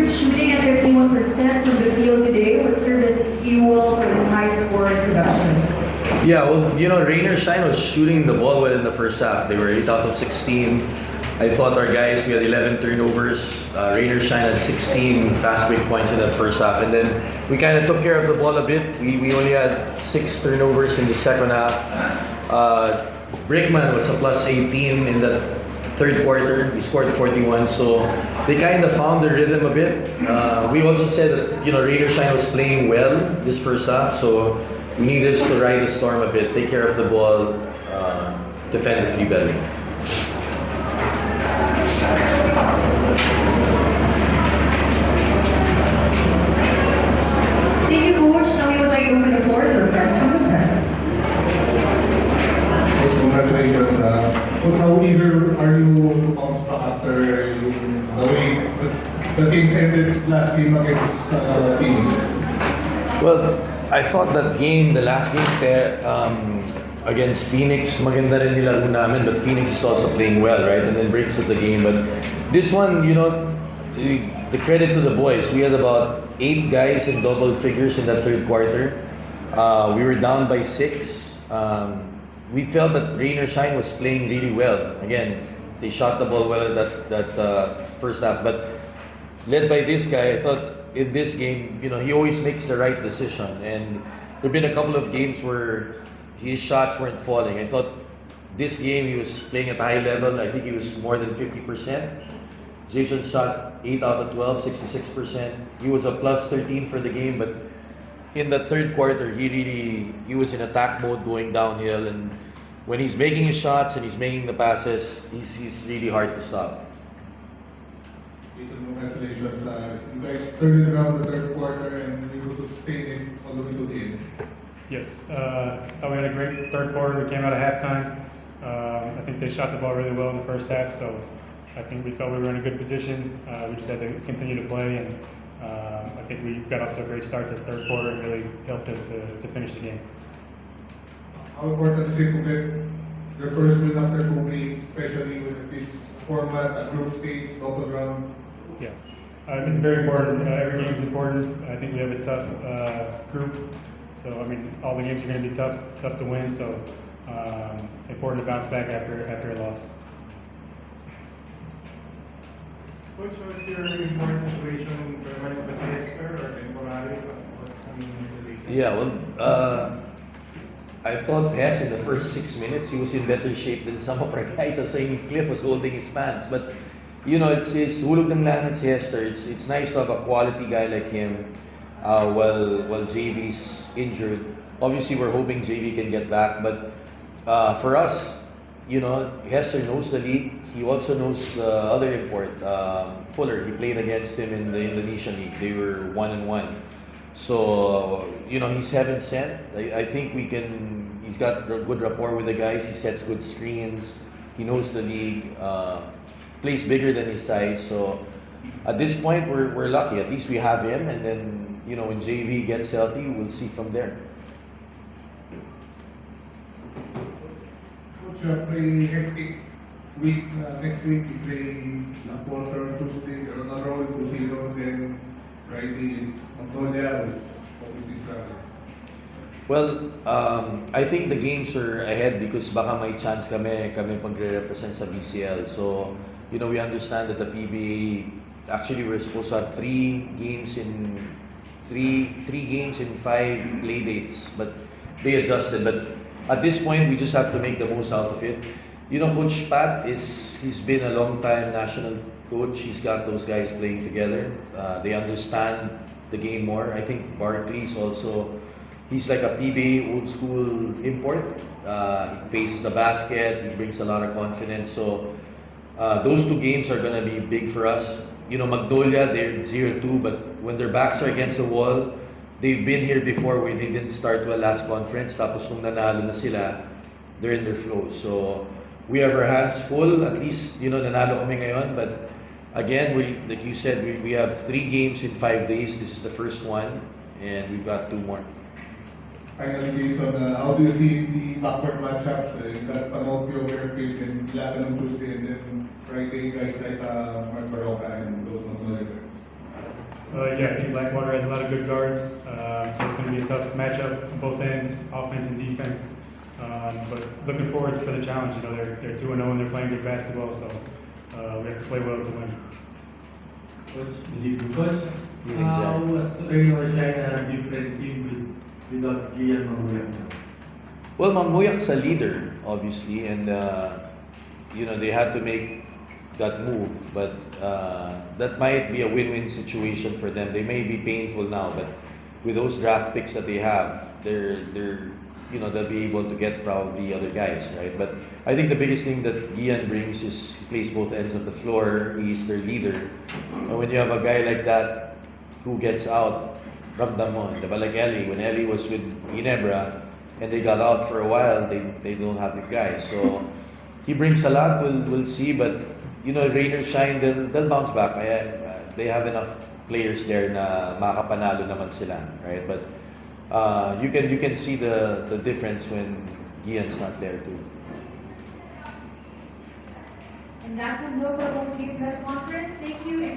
shooting at 51% from the field today. What served as fuel for this high scoring production? Yeah, well, Rain or Shine was shooting the ball well in the first half. They were 8 out of 16. I thought our guys, we had 11 turnovers. Rain or Shine had 16 fast break points in the first half. And then we kind of took care of the ball a bit. We only had 6 turnovers in the second half. Brickman was a plus 18 in the third quarter. We scored 41. So they kind of found the rhythm a bit. We also said that, Rain or Shine was playing well this first half. So we needed to ride the storm a bit, take care of the ball, defend the 3 better. Thank you, Coach. Now we would like to open the floor to fans from the press. Coach, congratulations. Coach, how eager are you to bounce back after the way the Kings ended last game against Phoenix? Well, I thought that game, the last game against Phoenix, maganda rin nilaro namin, but Phoenix is also playing well, right? And then breaks with the game. But this one, the credit to the boys. We had about 8 guys in double figures in that third quarter. We were down by 6. We felt that Rain or Shine was playing really well. Again, they shot the ball well that first half. But led by this guy, I thought in this game, he always makes the right decision. And there have been a couple of games where his shots weren't falling. I thought this game he was playing at a high level. I think he was more than 50%. Jason shot 8 out of 12, 66%. He was a plus 13 for the game, but in the third quarter, he was in attack mode going downhill. And when he's making his shots and he's making the passes, he's really hard to stop. Jason, congratulations. You guys turned it around the third quarter and able to sustain it all the way to the end. Yes, thought we had a great third quarter. We came out at halftime. I think they shot the ball really well in the first half, so I think we felt we were in a good position. We just had to continue to play, and I think we got off to a great start to the third quarter and really helped us to finish the game. How important is it to get your first win after 2 games, especially with this format, a group stage, double round? Yeah, it's very important. Every game is important. I think we have a tough group, so all the games are going to be tough to win. So important to bounce back after a loss. Coach, what's your current situation? Permanent disaster or temporary? What's the situation? Yeah, well, I thought Hess in the first 6 minutes, he was in better shape than some of our guys. I was saying Cliff was holding his pants. But, it's hulog ng langit si Hester. It's nice to have a quality guy like him while JV's injured. Obviously, we're hoping JV can get back. But for us, Hester knows the league. He also knows the other import, Fuller. He played against him in the Indonesian league. They were 1-1. So, he's heaven sent. I think he's got good rapport with the guys. He sets good screens. He knows the league. Plays bigger than his size. So, at this point, we're lucky. At least we have him. And then, when JV gets healthy, we'll see from there. Coach, play hectic week. Next week, you play quarter Tuesday on a roll 2-0. Then Friday is Mongolia, who's obviously struggling. Well, I think the games are ahead because baka may chance kami pagre-represent sa BCL. So, we understand that the PBA, actually we're supposed to have 3 games in 5 play dates, but they adjusted. But at this point, we just have to make the most out of it. Coach Pat he's been a long time national coach. He's got those guys playing together. They understand the game more. I think Barkley's also, he's like a PBA old school import. He faces the basket. He brings a lot of confidence. So those 2 games are gonna be big for us. Magnolia, they're 0-2, but when their backs are against the wall, they've been here before where they didn't start well last conference. Tapos nung nanalo na sila, they're in their flow. So we have our hands full. At least, nanalo kami ngayon. But again, like you said, we have 3 games in 5 days. This is the first one, and we've got 2 more. Finally, Jason, how do you see the backward matchups? You got Panopio, Fairfield, and Laban on Tuesday, and then Friday, guys like Mark Baroka and those Mongolia guys. Yeah, I think Blackwater has a lot of good guards, so it's going to be a tough matchup on both ends, offense and defense. But looking forward for the challenge. You know, they're 2-0 and they're playing good basketball, so we have to play well to win. Coach, believe you, Coach. Feeling How Jack. was Rain or Shine a different team without Gian Mamuyak? Well, Mamuyak's a leader, obviously, and you know they had to make that move, but that might be a win-win situation for them. They may be painful now, but with those draft picks that they have, they're you know they'll be able to get probably other guys, right? But I think the biggest thing that Gian brings is he plays both ends of the floor. He's their leader, and when you have a guy like that who gets out, ramdam mo, diba? Like Ellie, when Ellie was with Ginebra and they got out for a while, they don't have the guy. So he brings a lot. We'll see, but you know, rain or shine, they'll bounce back. They have enough players there na makapanalo naman sila, right? But you can see the difference when Gian's not there too. And that's what's over most press conference. Thank you.